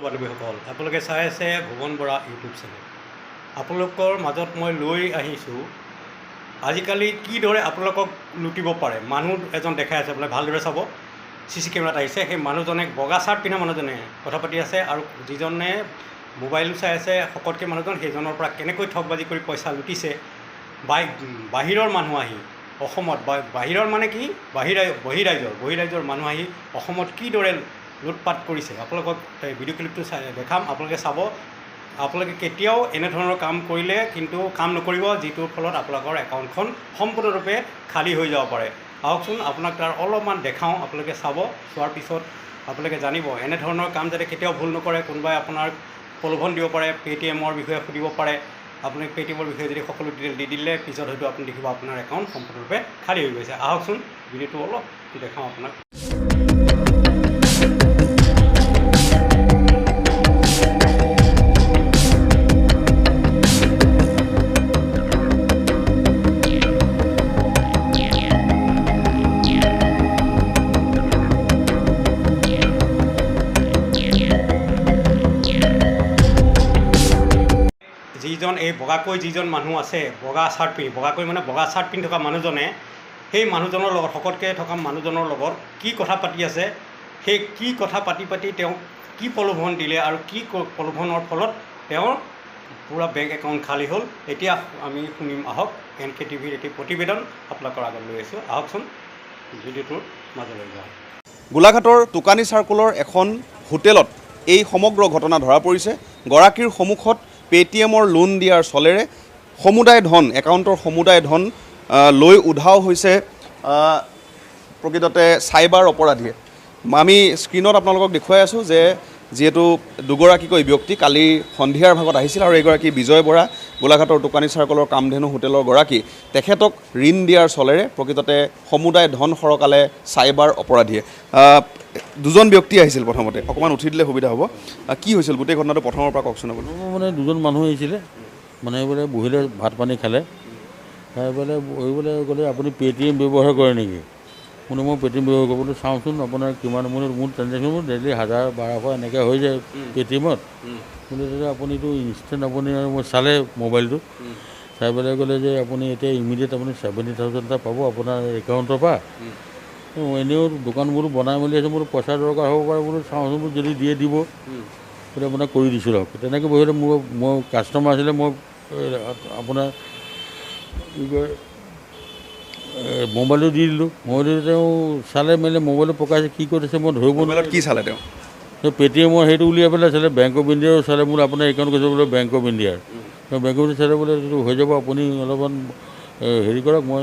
বান্ধৱীসকল, আপোনালোকে চাই আছে ভুৱন বৰা ইউটিউব চেনেল। আপোনালোকৰ মাজত মই লৈ আহিছোঁ আজিকালি কিদৰে আপোনালোকক লুটিব পাৰে। মানুহ এজন দেখাই আছে, বোলে ভালদৰে চাব, CC কেমেৰাত আহিছে। সেই মানুহজনে বগা চাৰ্ট পিন্ধা মানুহজনে কথা পাতি আছে, আৰু যিজনে মোবাইলো চাই আছে শকতকৈ মানুহজন, সেইজনৰ পৰা কেনেকৈ ঠগবাজি কৰি পইচা লুটিছে। বাহিৰৰ মানুহ আহি অসমত, বাহিৰৰ মানে কি, বহিৰাজ্যৰ মানুহ আহি অসমত কিদৰে লুটপাট কৰিছে আপোনালোকক ভিডিঅ' ক্লিপটো দেখাম। আপোনালোকে চাব। আপোনালোকে কেতিয়াও এনেধৰণৰ কাম কৰিলে কিন্তু কাম নকৰিব, যিটোৰ ফলত আপোনালোকৰ একাউণ্টখন সম্পূৰ্ণৰূপে খালী হৈ যাব পাৰে। আহকচোন আপোনাক তাৰ অলপমান দেখাওঁ, আপোনালোকে চাব। চোৱাৰ পিছত আপোনালোকে জানিব এনেধৰণৰ কাম যাতে কেতিয়াও ভুল নকৰে। কোনোবাই আপোনাৰ প্ৰলোভন দিব পাৰে, পে'টিএমৰ বিষয়ে সুধিব পাৰে। আপুনি পে'টিএমৰ বিষয়ে যদি সকলো ডিটেইল দি দিলে পিছত হয়তো আপুনি দেখিব আপোনাৰ একাউণ্ট সম্পূৰ্ণৰূপে খালী হৈ গৈছে। আহকচোন ভিডিঅ'টো অলপ দেখাওঁ আপোনাক। এই বগাকৈ যিজন মানুহ আছে, বগা চাৰ্ট পিন্ধি থকা মানুহজনে সেই মানুহজনৰ লগত, শকতকৈ থকা মানুহজনৰ লগত কি কথা পাতি আছে, সেই কি কথা পাতি তেওঁ কি প্ৰলোভন দিলে আৰু কি প্ৰলোভনৰ ফলত তেওঁৰ পূৰা বেংক একাউণ্ট খালী হ'ল। এতিয়া আমি শুনিম, আহক। NK TVৰ এটি প্ৰতিবেদন আপোনালোকৰ আগত লৈ আছোঁ। আহকচোন ভিডিঅ'টোৰ মাজলৈ যাওঁ। গোলাঘাটৰ টোকানী চাৰ্কুলৰ এখন হোটেলত এই সমগ্ৰ ঘটনা ধৰা পৰিছে। গৰাকীৰ সন্মুখত পে'টিএমৰ লোন দিয়াৰ চলেৰে সমুদায় ধন, একাউণ্টৰ সমুদায় ধন লৈ উধাও হৈছে প্ৰকৃততে চাইবাৰ অপৰাধীয়ে। আমি স্ক্ৰীণত আপোনালোকক দেখুৱাই আছোঁ যে যিহেতু দুগৰাকীকৈ ব্যক্তি কালি সন্ধিয়াৰ ভাগত আহিছিল, আৰু এইগৰাকী বিজয় বৰা, গোলাঘাটৰ টোকানী চাৰ্কলৰ কামধেনু হোটেলৰ গৰাকী, তেখেতক ঋণ দিয়াৰ চলেৰে প্ৰকৃততে সমুদায় ধন সৰকালে চাইবাৰ অপৰাধীয়ে। দুজন ব্যক্তি আহিছিল প্ৰথমতে, অকণমান উঠি দিলে সুবিধা হ'ব। কি হৈছিল গোটেই ঘটনাটো প্ৰথমৰ পৰা কওকচোন আপুনি। মানে দুজন মানুহ আহিছিলে, মানে বোলে বহিলে ভাত পানী খালে, খাই পেলাই বহিবলৈ গ'লে আপুনি পে'টিএম ব্যৱহাৰ কৰে নেকি? মানে মই পে'টিএম ব্যৱহাৰ কৰোঁ, বোলো চাওঁচোন আপোনাৰ কিমান মোৰ ট্ৰেঞ্জেকশ্যন ডেইলি 1000-1200 এনেকৈ হৈ যায় পে'টিএমত। বোলে তেতিয়া আপুনিতো ইনষ্টেণ্ট আপুনি মই চালে মোবাইলটো চাই পেলাই ক'লে যে আপুনি এতিয়া ইমিডিয়েট আপুনি 70,000 এটা পাব আপোনাৰ একাউণ্টৰ পৰা। এনেও দোকানবোৰো বনাই মেলি আছে, মোৰ পইচা দৰকাৰ হ'ব পাৰে, বোলো চাওঁচোন যদি দিয়ে দিব, বোলে আপোনাক কৰি দিছোঁ ৰওক। তেনেকৈ বহিলে মই কাষ্টমাৰ আছিলে, মই আপোনাৰ কি কয় মোবাইলটো দি দিলোঁ। মোবাইলটো তেওঁ চালে মেলি মোবাইলটো পকাইছে, কি কৰিছে মই ধৰিব নোৱাৰিলোঁ। কি চালে তেওঁ? পে'টিএমৰ সেইটো উলিয়াই পেলাই চালে, বেংক অফ ইণ্ডিয়াৰো চালে, মোৰ আপোনাৰ একাউণ্ট কৈছে বোলে বেংক অফ ইণ্ডিয়াৰ। বেংক অফ ইণ্ডিয়া চালে বোলে এইটো হৈ যাব, আপুনি অলপমান হেৰি কৰক, মই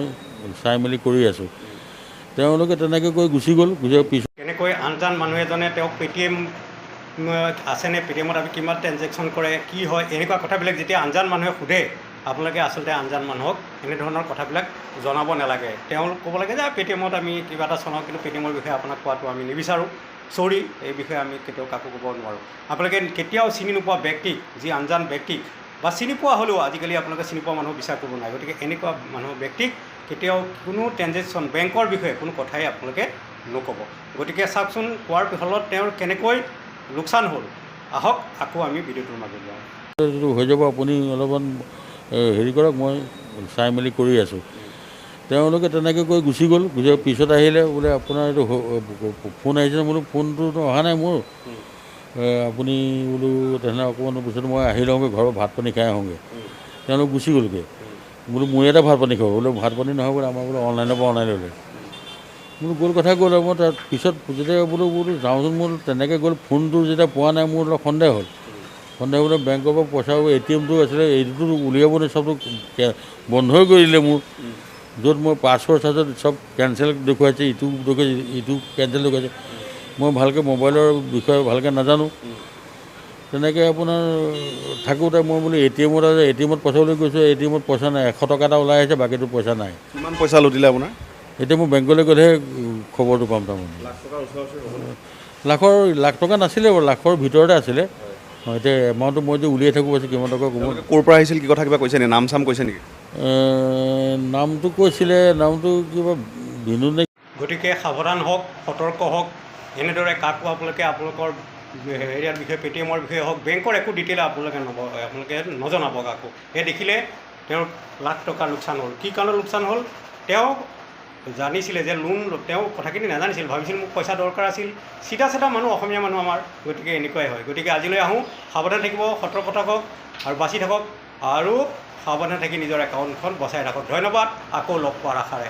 চাই মেলি কৰি আছোঁ। তেওঁলোকে তেনেকৈ কৈ গুচি গ'ল। পিছত কেনেকৈ আনজান মানুহ এজনে তেওঁক পে'টিএম আছেনে, পে'টিএমত আমি কিমান ট্ৰেঞ্জেকশ্যন কৰে, কি হয়, এনেকুৱা কথাবিলাক যেতিয়া আনজান মানুহে সোধে, আপোনালোকে আচলতে আনজান মানুহক এনেধৰণৰ কথাবিলাক জনাব নালাগে। তেওঁলোক ক'ব লাগে যে পে'টিএমত আমি কিবা এটা চলাওঁ, কিন্তু পে'টিএমৰ বিষয়ে আপোনাক কোৱাটো আমি নিবিচাৰোঁ, চৰি, এই বিষয়ে আমি কেতিয়াও কাকো ক'ব নোৱাৰোঁ। আপোনালোকে কেতিয়াও চিনি নোপোৱা ব্যক্তিক, যি আনজান ব্যক্তিক, বা চিনি পোৱা হ'লেও আজিকালি আপোনালোকে চিনি পোৱা মানুহ বিশ্বাস কৰিব নোৱাৰে। গতিকে এনেকুৱা মানুহ ব্যক্তিক কেতিয়াও কোনো ট্ৰেঞ্জেকশ্যন, বেংকৰ বিষয়ে কোনো কথাই আপোনালোকে নক'ব। গতিকে চাওকচোন কোৱাৰ ফলত তেওঁৰ কেনেকৈ লোকচান হ'ল। আহক আকৌ আমি ভিডিঅ'টোৰ মাজত যাওঁ। হৈ যাব, আপুনি অলপমান হেৰি কৰক, মই চাই মেলি কৰি আছোঁ। তেওঁলোকে তেনেকৈ কৈ গুচি গ'ল। পিছত আহিলে বোলে আপোনাৰ এইটো ফোন আহিছে, বোলো ফোনটোতো অহা নাই মোৰ, আপুনি বোলো তেনেহ'লে অকণমান পিছত মই আহি লওঁগৈ, ঘৰৰ ভাত পানী খাই আহোঁগৈ। তেওঁলোক গুচি গ'লগৈ। বোলো মোৰ ইয়াতে ভাত পানী খাব, বোলো ভাত পানী নহয়, বোলে আমাৰ বোলে অনলাইনৰ পৰা অনলাইন ল'লে। বোলো গ'ল কথা গ'ল, আৰু মই তাৰ পিছত যেতিয়া বোলো যাওঁচোন, মোৰ তেনেকৈ গ'ল। ফোনটো যেতিয়া পোৱা নাই, মোৰ অলপ সন্দেহ হ'ল। বোলে বেংকৰ পৰা পইচা ATMটো আছিলে, এইটোতো উলিয়াব নোৱাৰি, চবটো বন্ধই কৰি দিলে মোৰ। য'ত মই পাছৱৰ্ড চাছৱৰ্ড চব কেঞ্চেল দেখুৱাইছে, ইটো দেখুৱাইছে, ইটো কেঞ্চেল দেখুৱাইছে। মই ভালকৈ মোবাইলৰ বিষয়ে ভালকৈ নাজানো। তেনেকৈ আপোনাৰ থাকোঁতে মই বোলো ATMত পইচা বুলি কৈছোঁ, ATMত পইচা নাই, 100 টকা এটা ওলাই আহিছে, বাকীটো পইচা নাই। কিমান পইচা লুটিলে আপোনাৰ? এতিয়া মই বেংকলৈ গ'লেহে খবৰটো পাম। তাৰমানে লাখ টকা নাছিলে বাৰু, লাখৰ ভিতৰতে আছিলে। এতিয়া এমাউণ্টটো মই যে উলিয়াই থাকোঁ আছে কিমান টকা। ক'ৰ পৰা আহিছিল, কি কথা কিবা কৈছে নেকি? নাম চাম কৈছে নেকি? নামটো কৈছিলে, নামটো কিবা বিনু নে। গতিকে সাৱধান হওক, সতৰ্ক হওক। এনেদৰে কাকো আপোনালোকৰ হেৰিয়াৰ বিষয়ে পে'টিএমৰ বিষয়ে হওক বেংকৰ একো ডিটেইল আপোনালোকে নজনাব কাকো। সেই দেখিলে তেওঁৰ লাখ টকা লোকচান হ'ল। কি কাৰণত লোকচান হ'ল? তেওঁ জানিছিলে যে লোন, তেওঁ কথাখিনি নাজানিছিল, ভাবিছিল মোক পইচা দৰকাৰ আছিল। চিধা চিধা মানুহ, অসমীয়া মানুহ আমাৰ, গতিকে এনেকুৱাই হয়। গতিকে আজিলৈ আহোঁ, সাৱধান থাকিব, সতৰ্ক থাকক আৰু বাচি থাকক আৰু সাৱধান থাকি নিজৰ একাউণ্টখন বচাই ৰাখক। ধন্যবাদ, আকৌ লগ পোৱাৰ আশাৰে।